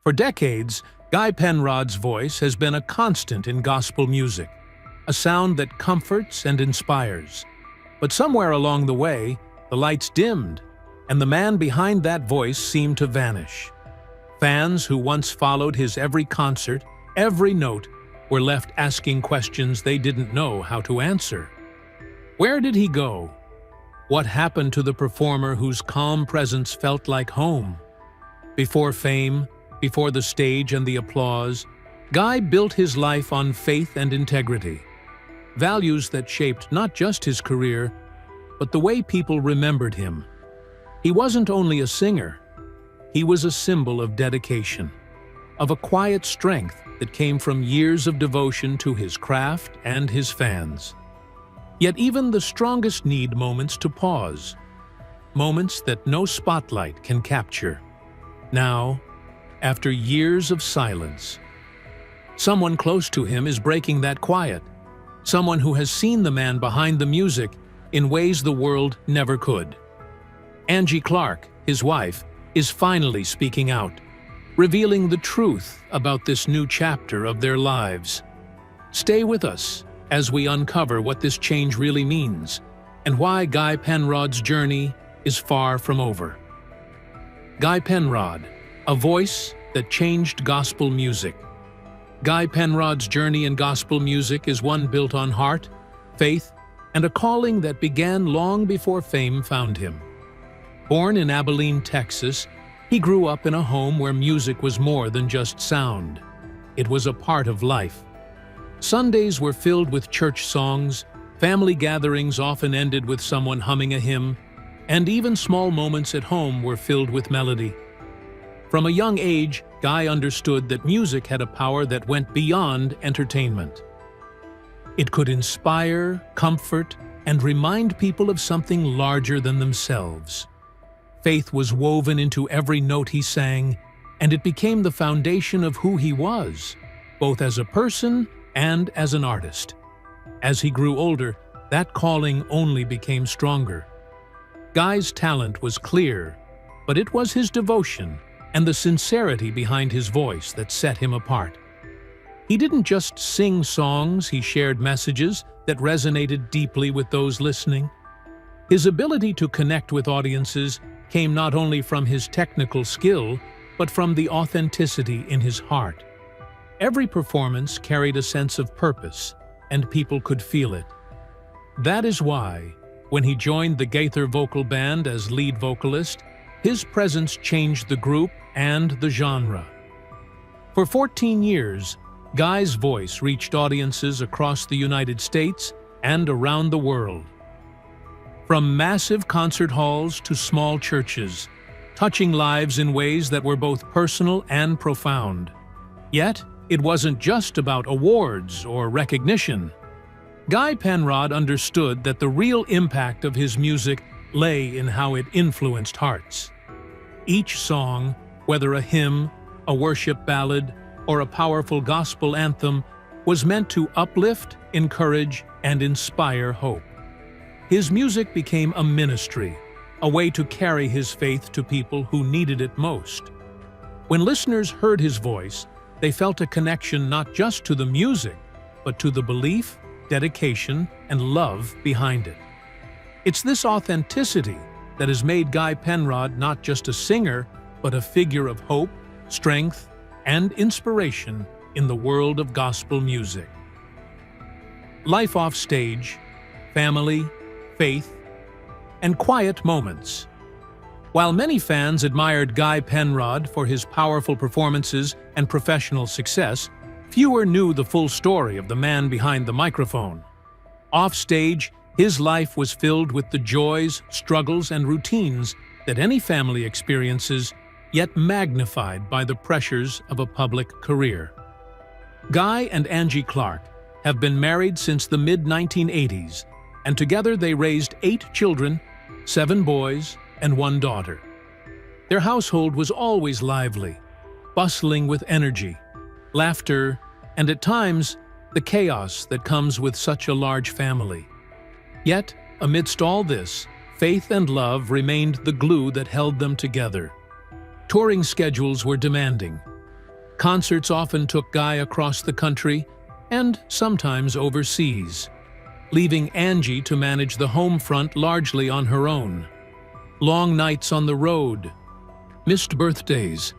For decades, Guy Penrod's voice has been a constant in gospel music, a sound that comforts and inspires. But somewhere along the way, the lights dimmed, and the man behind that voice seemed to vanish. Fans who once followed his every concert, every note, were left asking questions they didn't know how to answer. Where did he go? What happened to the performer whose calm presence felt like home? Before fame, before the stage and the applause, Guy built his life on faith and integrity, values that shaped not just his career, but the way people remembered him. He wasn't only a singer, he was a symbol of dedication, of a quiet strength that came from years of devotion to his craft and his fans. Yet even the strongest need moments to pause, moments that no spotlight can capture. Now, after years of silence, someone close to him is breaking that quiet, someone who has seen the man behind the music in ways the world never could. Angie Clark, his wife, is finally speaking out, revealing the truth about this new chapter of their lives. Stay with us as we uncover what this change really means and why Guy Penrod's journey is far from over. Guy Penrod, a voice that changed gospel music. Guy Penrod's journey in gospel music is one built on heart, faith, and a calling that began long before fame found him. Born in Abilene, Texas, he grew up in a home where music was more than just sound. It was a part of life. Sundays were filled with church songs, family gatherings often ended with someone humming a hymn, and even small moments at home were filled with melody. From a young age, Guy understood that music had a power that went beyond entertainment. It could inspire, comfort, and remind people of something larger than themselves. Faith was woven into every note he sang, and it became the foundation of who he was, both as a person and as an artist. As he grew older, that calling only became stronger. Guy's talent was clear, but it was his devotion and the sincerity behind his voice that set him apart. He didn't just sing songs, he shared messages that resonated deeply with those listening. His ability to connect with audiences came not only from his technical skill, but from the authenticity in his heart. Every performance carried a sense of purpose, and people could feel it. That is why, when he joined the Gaither Vocal Band as lead vocalist, his presence changed the group and the genre. For 14 years, Guy's voice reached audiences across the United States and around the world. From massive concert halls to small churches, touching lives in ways that were both personal and profound. Yet, it wasn't just about awards or recognition. Guy Penrod understood that the real impact of his music lay in how it influenced hearts. Each song, whether a hymn, a worship ballad, or a powerful gospel anthem, was meant to uplift, encourage, and inspire hope. His music became a ministry, a way to carry his faith to people who needed it most. When listeners heard his voice, they felt a connection not just to the music, but to the belief, dedication, and love behind it. It's this authenticity that has made Guy Penrod not just a singer, but a figure of hope, strength, and inspiration in the world of gospel music. Life off stage, family, faith, and quiet moments. While many fans admired Guy Penrod for his powerful performances and professional success, fewer knew the full story of the man behind the microphone. Off stage, his life was filled with the joys, struggles, and routines that any family experiences, yet magnified by the pressures of a public career. Guy and Angie Clark have been married since the mid-1980s, and together they raised 8 children, 7 boys, and 1 daughter. Their household was always lively, bustling with energy, laughter, and at times, the chaos that comes with such a large family. Yet, amidst all this, faith and love remained the glue that held them together. Touring schedules were demanding, Concerts often took Guy across the country and sometimes overseas, leaving Angie to manage the home front largely on her own. Long nights on the road, missed birthdays,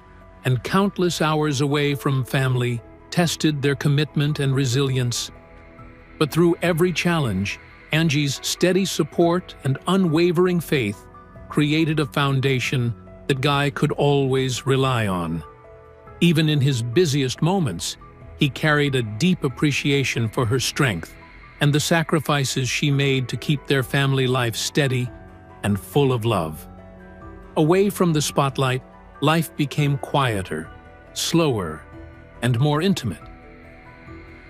and countless hours away from family tested their commitment and resilience. But through every challenge, Angie's steady support and unwavering faith created a foundation that Guy could always rely on. Even in his busiest moments, he carried a deep appreciation for her strength and the sacrifices she made to keep their family life steady and full of love. Away from the spotlight, life became quieter, slower, and more intimate.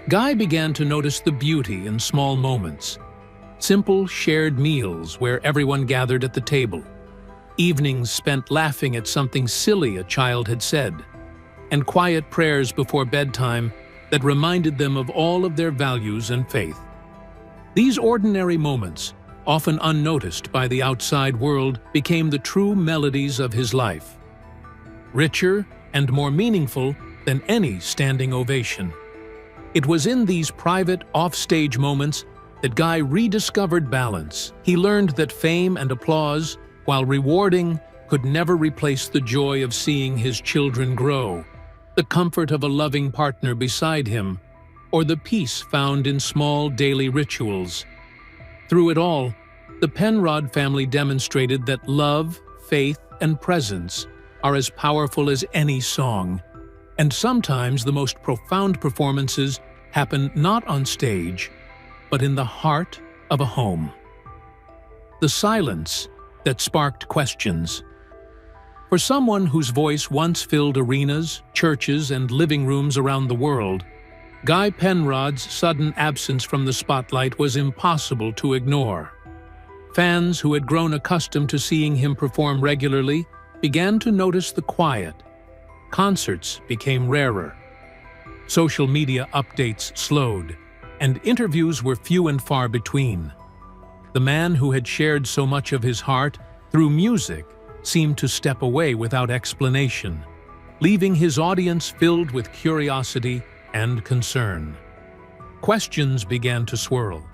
Guy began to notice the beauty in small moments. Simple shared meals where everyone gathered at the table. Evenings spent laughing at something silly a child had said. And quiet prayers before bedtime that reminded them of all of their values and faith. These ordinary moments, often unnoticed by the outside world, became the true melodies of his life. Richer and more meaningful than any standing ovation. It was in these private, off-stage moments that Guy rediscovered balance. He learned that fame and applause, while rewarding, could never replace the joy of seeing his children grow, the comfort of a loving partner beside him, or the peace found in small daily rituals. Through it all, the Penrod family demonstrated that love, faith, and presence are as powerful as any song. And sometimes the most profound performances happen not on stage, but in the heart of a home. The silence that sparked questions. For someone whose voice once filled arenas, churches, and living rooms around the world, Guy Penrod's sudden absence from the spotlight was impossible to ignore. Fans who had grown accustomed to seeing him perform regularly began to notice the quiet. Concerts became rarer. Social media updates slowed, and interviews were few and far between. The man who had shared so much of his heart through music seemed to step away without explanation, leaving his audience filled with curiosity and concern. Questions began to swirl.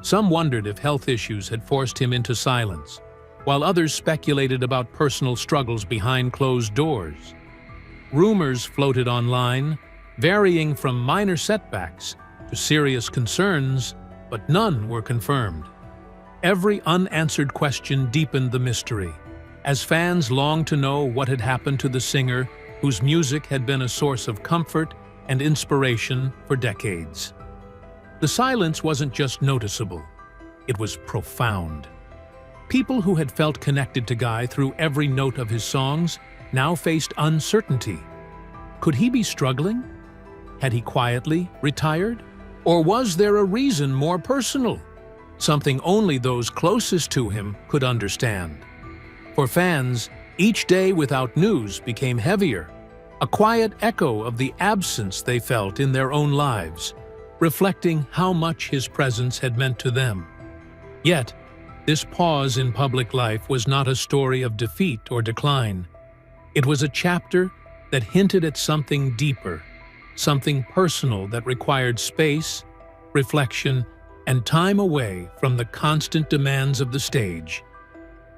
Some wondered if health issues had forced him into silence, while others speculated about personal struggles behind closed doors. Rumors floated online, varying from minor setbacks to serious concerns, but none were confirmed. Every unanswered question deepened the mystery, as fans longed to know what had happened to the singer whose music had been a source of comfort and inspiration for decades. The silence wasn't just noticeable, it was profound. People who had felt connected to Guy through every note of his songs now faced uncertainty. Could he be struggling? Had he quietly retired? Or was there a reason more personal? Something only those closest to him could understand. For fans, each day without news became heavier, a quiet echo of the absence they felt in their own lives, reflecting how much his presence had meant to them. Yet, this pause in public life was not a story of defeat or decline. It was a chapter that hinted at something deeper, something personal that required space, reflection, and time away from the constant demands of the stage.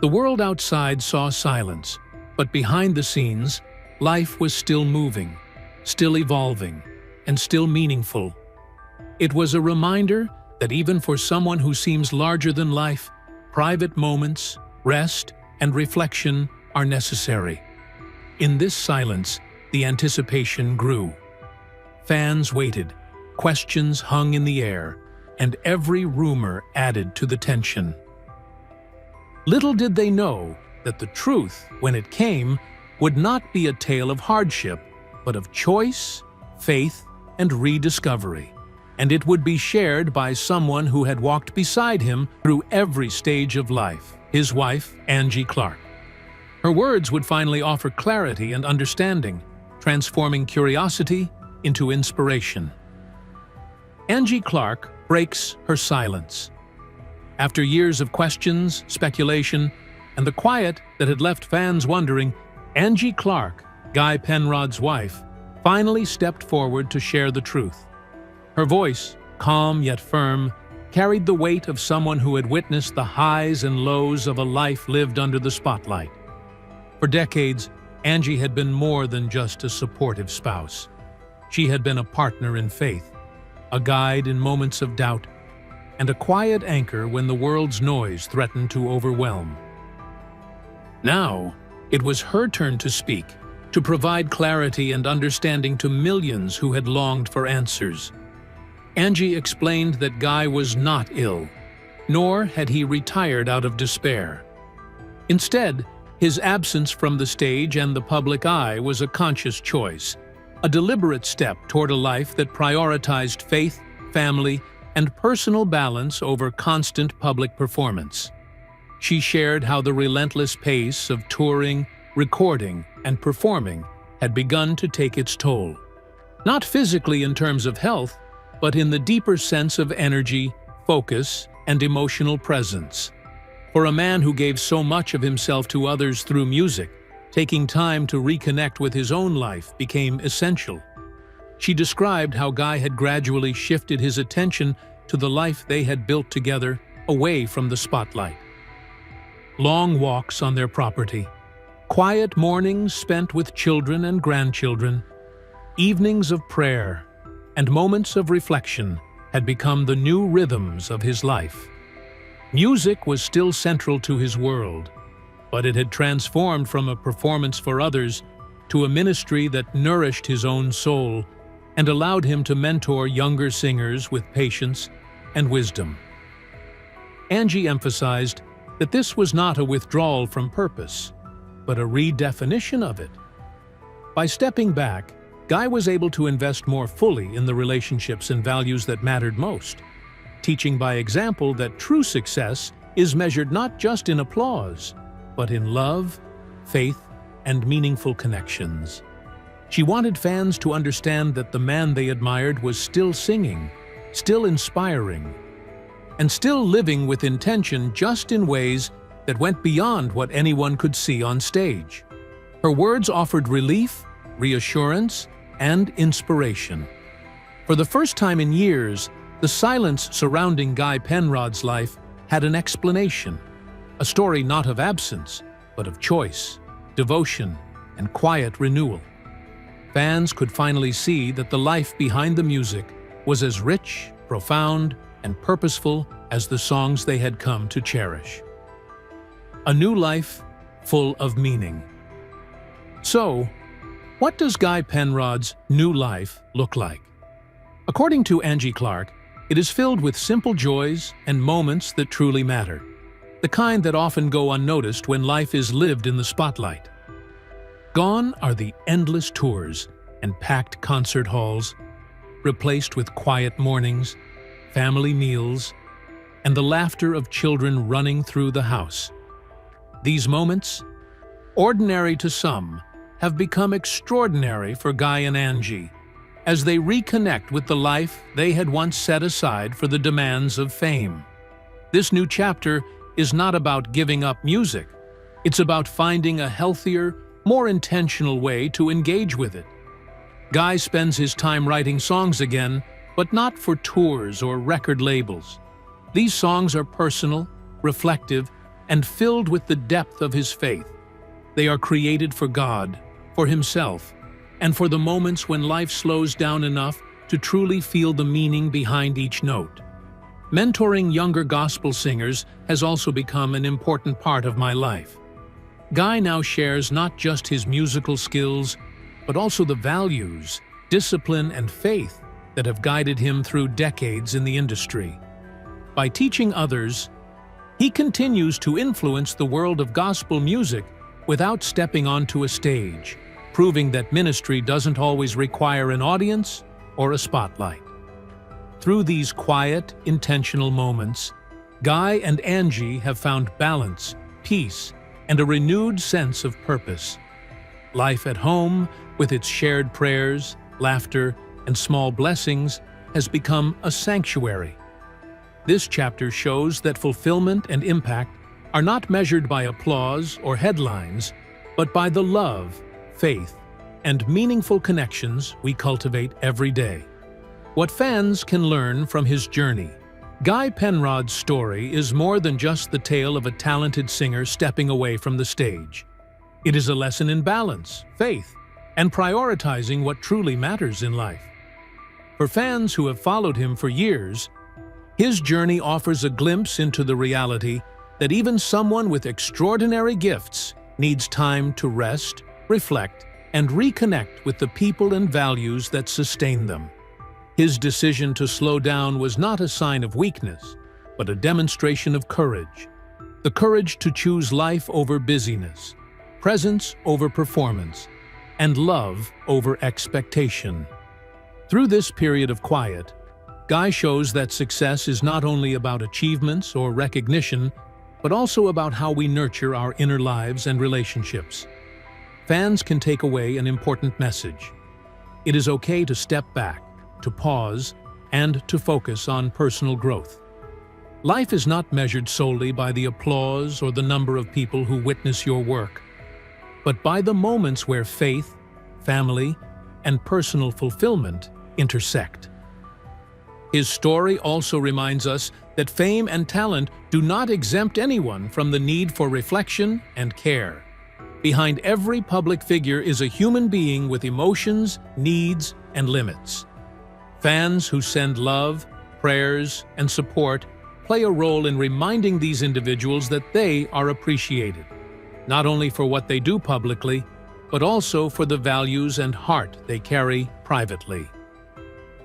The world outside saw silence, but behind the scenes, life was still moving, still evolving, and still meaningful. It was a reminder that even for someone who seems larger than life, private moments, rest, and reflection are necessary. In this silence, the anticipation grew. Fans waited, questions hung in the air, and every rumor added to the tension. Little did they know that the truth, when it came, would not be a tale of hardship, but of choice, faith, and rediscovery. And it would be shared by someone who had walked beside him through every stage of life, his wife, Angie Clark. Her words would finally offer clarity and understanding, transforming curiosity into inspiration. Angie Clark breaks her silence. After years of questions, speculation, and the quiet that had left fans wondering, Angie Clark, Guy Penrod's wife, finally stepped forward to share the truth. Her voice, calm yet firm, carried the weight of someone who had witnessed the highs and lows of a life lived under the spotlight. For decades, Angie had been more than just a supportive spouse. She had been a partner in faith, a guide in moments of doubt, and a quiet anchor when the world's noise threatened to overwhelm. Now, it was her turn to speak, to provide clarity and understanding to millions who had longed for answers. Angie explained that Guy was not ill, nor had he retired out of despair. Instead, his absence from the stage and the public eye was a conscious choice, a deliberate step toward a life that prioritized faith, family, and personal balance over constant public performance. She shared how the relentless pace of touring, recording, and performing had begun to take its toll. Not physically in terms of health, but in the deeper sense of energy, focus, and emotional presence. For a man who gave so much of himself to others through music, taking time to reconnect with his own life became essential. She described how Guy had gradually shifted his attention to the life they had built together, away from the spotlight. Long walks on their property, quiet mornings spent with children and grandchildren, evenings of prayer, and moments of reflection had become the new rhythms of his life. Music was still central to his world, but it had transformed from a performance for others to a ministry that nourished his own soul and allowed him to mentor younger singers with patience and wisdom. Angie emphasized that this was not a withdrawal from purpose, but a redefinition of it. By stepping back, Guy was able to invest more fully in the relationships and values that mattered most, teaching by example that true success is measured not just in applause, but in love, faith, and meaningful connections. She wanted fans to understand that the man they admired was still singing, still inspiring, and still living with intention, just in ways that went beyond what anyone could see on stage. Her words offered relief, reassurance, and inspiration. For the first time in years, the silence surrounding Guy Penrod's life had an explanation, a story not of absence, but of choice, devotion, and quiet renewal. Fans could finally see that the life behind the music was as rich, profound, and purposeful as the songs they had come to cherish. A new life full of meaning. So, what does Guy Penrod's new life look like? According to Angie Clark, it is filled with simple joys and moments that truly matter, the kind that often go unnoticed when life is lived in the spotlight. Gone are the endless tours and packed concert halls, replaced with quiet mornings, family meals, and the laughter of children running through the house. These moments, ordinary to some, have become extraordinary for Guy and Angie, as they reconnect with the life they had once set aside for the demands of fame. This new chapter is not about giving up music. It's about finding a healthier, more intentional way to engage with it. Guy spends his time writing songs again, but not for tours or record labels. These songs are personal, reflective, and filled with the depth of his faith. They are created for God, for himself, and for the moments when life slows down enough to truly feel the meaning behind each note. Mentoring younger gospel singers has also become an important part of my life. Guy now shares not just his musical skills, but also the values, discipline, and faith that have guided him through decades in the industry. By teaching others, he continues to influence the world of gospel music without stepping onto a stage, proving that ministry doesn't always require an audience or a spotlight. Through these quiet, intentional moments, Guy and Angie have found balance, peace, and a renewed sense of purpose. Life at home, with its shared prayers, laughter, and small blessings, has become a sanctuary. This chapter shows that fulfillment and impact are not measured by applause or headlines, but by the love, faith, and meaningful connections we cultivate every day. What fans can learn from his journey. Guy Penrod's story is more than just the tale of a talented singer stepping away from the stage. It is a lesson in balance, faith, and prioritizing what truly matters in life. For fans who have followed him for years, his journey offers a glimpse into the reality that even someone with extraordinary gifts needs time to rest, reflect, and reconnect with the people and values that sustain them. His decision to slow down was not a sign of weakness, but a demonstration of courage. The courage to choose life over busyness, presence over performance, and love over expectation. Through this period of quiet, Guy shows that success is not only about achievements or recognition, but also about how we nurture our inner lives and relationships. Fans can take away an important message. It is okay to step back, to pause, and to focus on personal growth. Life is not measured solely by the applause or the number of people who witness your work, but by the moments where faith, family, and personal fulfillment intersect. His story also reminds us that fame and talent do not exempt anyone from the need for reflection and care. Behind every public figure is a human being with emotions, needs, and limits. Fans who send love, prayers, and support play a role in reminding these individuals that they are appreciated, not only for what they do publicly, but also for the values and heart they carry privately.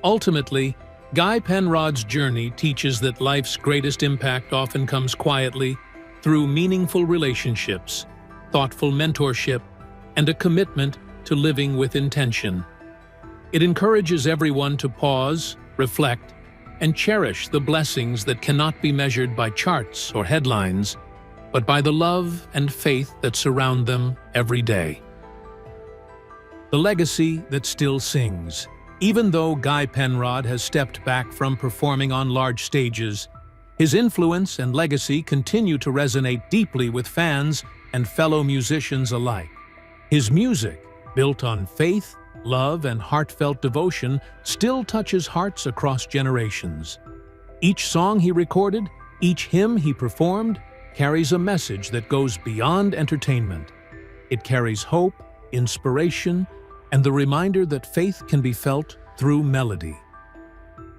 Ultimately, Guy Penrod's journey teaches that life's greatest impact often comes quietly through meaningful relationships, thoughtful mentorship, and a commitment to living with intention. It encourages everyone to pause, reflect, and cherish the blessings that cannot be measured by charts or headlines, but by the love and faith that surround them every day. The legacy that still sings. Even though Guy Penrod has stepped back from performing on large stages, his influence and legacy continue to resonate deeply with fans and fellow musicians alike. His music, built on faith, love, and heartfelt devotion, still touches hearts across generations. Each song he recorded, each hymn he performed, carries a message that goes beyond entertainment. It carries hope, inspiration, and the reminder that faith can be felt through melody.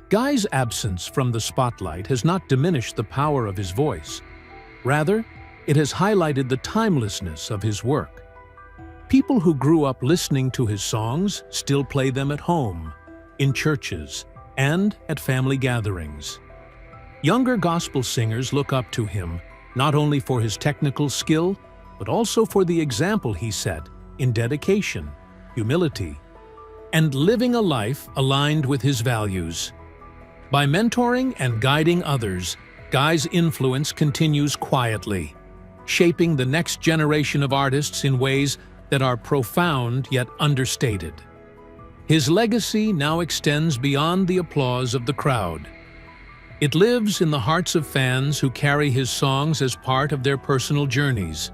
Guy's absence from the spotlight has not diminished the power of his voice. Rather, it has highlighted the timelessness of his work. People who grew up listening to his songs still play them at home, in churches, and at family gatherings. Younger gospel singers look up to him, not only for his technical skill, but also for the example he set in dedication, humility, and living a life aligned with his values. By mentoring and guiding others, Guy's influence continues quietly, shaping the next generation of artists in ways that are profound yet understated. His legacy now extends beyond the applause of the crowd. It lives in the hearts of fans who carry his songs as part of their personal journeys,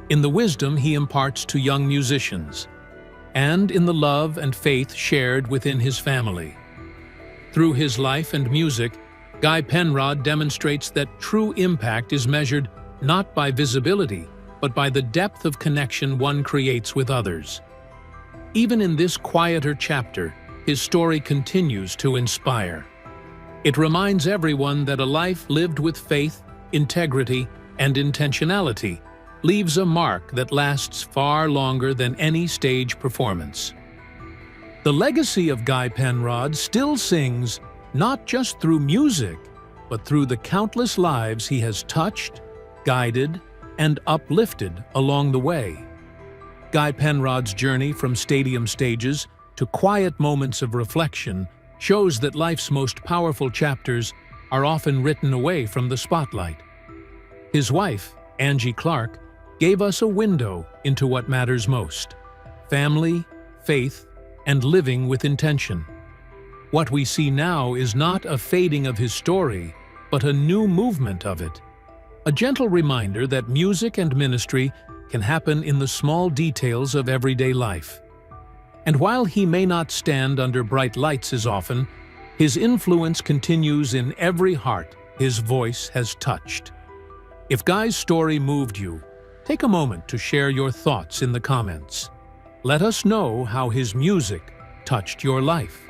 in the wisdom he imparts to young musicians, and in the love and faith shared within his family. Through his life and music, Guy Penrod demonstrates that true impact is measured not by visibility, but by the depth of connection one creates with others. Even in this quieter chapter, his story continues to inspire. It reminds everyone that a life lived with faith, integrity, and intentionality leaves a mark that lasts far longer than any stage performance. The legacy of Guy Penrod still sings not just through music, but through the countless lives he has touched, guided, and uplifted along the way. Guy Penrod's journey from stadium stages to quiet moments of reflection shows that life's most powerful chapters are often written away from the spotlight. His wife, Angie Clark, gave us a window into what matters most: family, faith, and living with intention. What we see now is not a fading of his story, but a new movement of it. A gentle reminder that music and ministry can happen in the small details of everyday life. And while he may not stand under bright lights as often, his influence continues in every heart his voice has touched. If Guy's story moved you, take a moment to share your thoughts in the comments. Let us know how his music touched your life.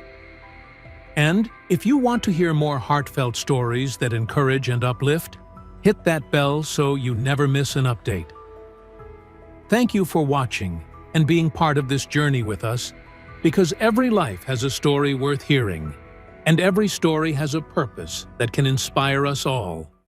And if you want to hear more heartfelt stories that encourage and uplift, hit that bell so you never miss an update. Thank you for watching and being part of this journey with us, because every life has a story worth hearing, and every story has a purpose that can inspire us all.